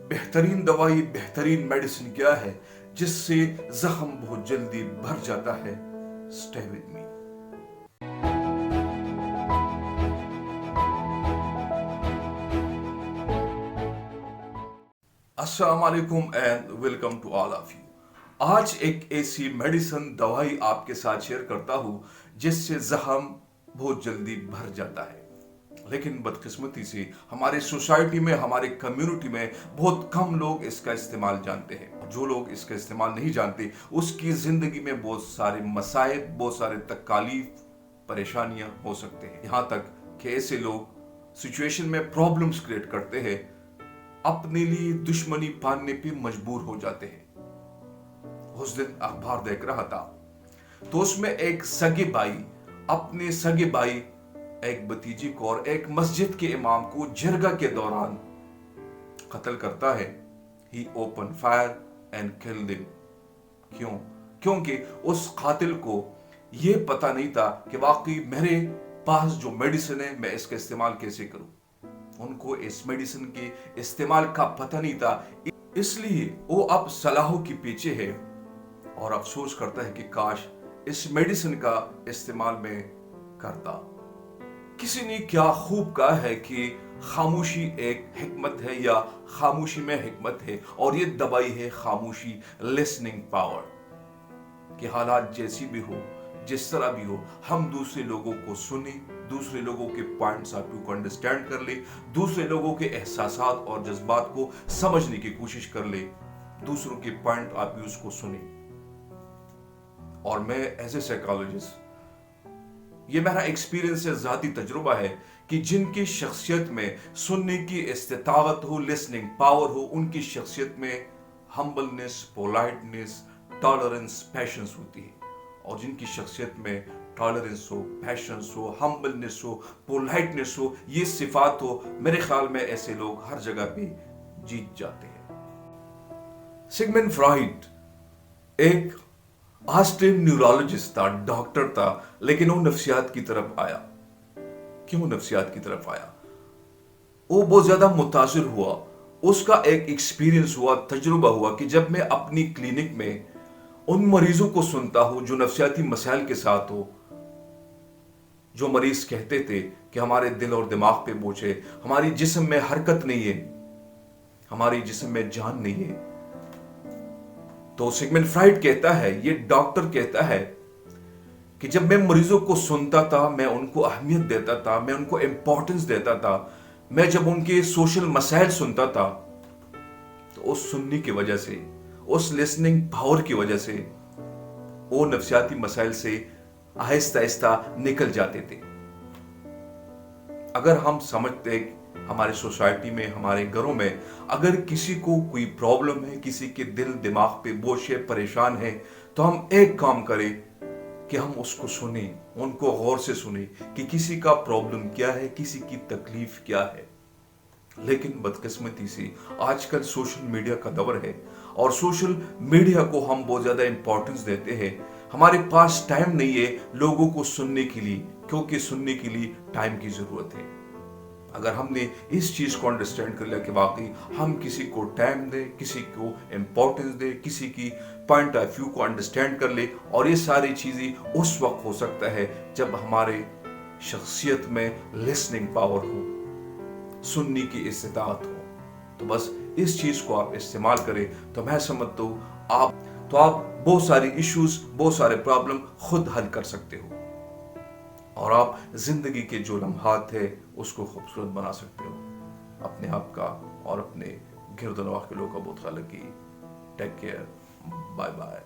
बेहतरीन दवाई, बेहतरीन मेडिसिन क्या है जिससे जख्म बहुत जल्दी भर जाता है? Stay with me. अस्सलाम वालेकुम and welcome to all of you. आज एक ऐसी मेडिसिन दवाई आपके साथ शेयर करता हूं जिससे जख्म बहुत जल्दी भर जाता है, लेकिन बदकिस्मती से हमारे सोसाइटी में, हमारे कम्युनिटी में बहुत कम लोग इसका इस्तेमाल जानते हैं। जो लोग इसका इस्तेमाल नहीं जानते उसकी जिंदगी में बहुत सारे मसाइब, बहुत सारे तकालीफ, परेशानियां हो सकते हैं। यहाँ तक कि ऐसे लोग सिचुएशन में प्रॉब्लम्स क्रिएट करते हैं, अपने लिए दुश्मनी पालने पे मजबूर हो जाते हैं। उस दिन अखबार देख रहा था तो उसमें एक सगे भाई अपने सगे भाई एक भतीजी को और एक मस्जिद के इमाम को जरगा के दौरान कत्ल करता है। ही open fire and kill them. क्यों? क्योंकि उस कातिल को यह पता नहीं था कि वाकई मेरे पास जो मेडिसिन है मैं इसका इस्तेमाल कैसे करूं। उनको इस मेडिसिन के इस्तेमाल का पता नहीं था, इसलिए वो अब सलाहों के पीछे है और अफसोस करता है कि काश इस मेडिसिन का इस्तेमाल मैं करता। किसी ने क्या खूब कहा है कि खामोशी एक हिकमत है या खामोशी में हिकमत है, और ये दवाई है खामोशी, लिसनिंग पावर। कि हालात जैसी भी हो, जिस तरह भी हो, हम दूसरे लोगों को सुने, दूसरे लोगों के पॉइंट्स ऑफ व्यू को अंडरस्टैंड कर ले, दूसरे लोगों के एहसासात और जज्बात को समझने की कोशिश कर ले, दूसरों के पॉइंट ऑफ व्यूज को सुने। और मैं एज ए साइकोलॉजिस्ट, ये मेरा एक्सपीरियंस है, ज़ाती तजुर्बा है कि जिनकी शख्सियत में सुनने की इस्तिताअत हो, लिसनिंग पावर हो, उनकी शख्सियत में हम्बलनेस, पोलाइटनेस, टॉलरेंस, पैशंस होती है। और जिनकी शख्सियत में टॉलरेंस हो, पैशंस हो, हम्बलनेस हो, पोलाइटनेस हो, ये सिफात हो, मेरे ख्याल में ऐसे लोग हर जगह पे जीत जाते हैं। सिगमंड फ्रॉइड एक ऑस्ट्रियन न्यूरोलॉजिस्ट था, डॉक्टर था, लेकिन वो नफ्सियात की तरफ आया। क्यों नफ्सियात की तरफ आया? वो बहुत ज्यादा मुतासिर हुआ। उसका एक एक्सपीरियंस हुआ, तजुर्बा हुआ कि जब मैं अपनी क्लिनिक में उन मरीजों को सुनता हूं जो नफ्सियाती मसाइल के साथ हो, जो मरीज कहते थे कि हमारे दिल और दिमाग पे बोझ है, हमारी जिस्म में हरकत नहीं है, हमारी जिस्म में जान नहीं है, तो सिगमंड फ्रॉइड कहता है, ये डॉक्टर कहता है कि जब मैं मरीजों को सुनता था, मैं उनको अहमियत देता था, मैं उनको इंपॉर्टेंस देता था, मैं जब उनके सोशल मसाइल सुनता था, तो उस सुनने की वजह से, उस लिसनिंग पावर की वजह से वो नफ्सियाती मसाइल से आहिस्ता आहिस्ता निकल जाते थे। अगर हम समझते हमारे सोसाइटी में, हमारे घरों में अगर किसी को कोई प्रॉब्लम है, किसी के दिल दिमाग पे बोझ है, परेशान है, तो हम एक काम करें कि हम उसको सुने, उनको गौर से सुने कि किसी का प्रॉब्लम क्या है, किसी की तकलीफ क्या है। लेकिन बदकिस्मती से आजकल सोशल मीडिया का दौर है और सोशल मीडिया को हम बहुत ज्यादा इंपॉर्टेंस देते हैं। हमारे पास टाइम नहीं है लोगों को सुनने के लिए, क्योंकि सुनने के लिए टाइम की जरूरत है। अगर हमने इस चीज को अंडरस्टैंड कर लिया कि वाकई हम किसी को टाइम दें, किसी को इंपॉर्टेंस दें, किसी की पॉइंट ऑफ व्यू को अंडरस्टैंड कर ले, और ये सारी चीजें उस वक्त हो सकता है जब हमारे शख्सियत में लिसनिंग पावर हो, सुनने की इस्तिताअत हो। तो बस इस चीज को आप इस्तेमाल करें तो मैं समझता हूं आप बहुत सारी इश्यूज, बहुत सारे प्रॉब्लम खुद हल कर सकते हो, और आप जिंदगी के जो लम्हात है उसको खूबसूरत बना सकते हो। अपने आप का और अपने गिरद नवाह के लोगों का बहुत ख्याल रखिए। Take care, bye bye.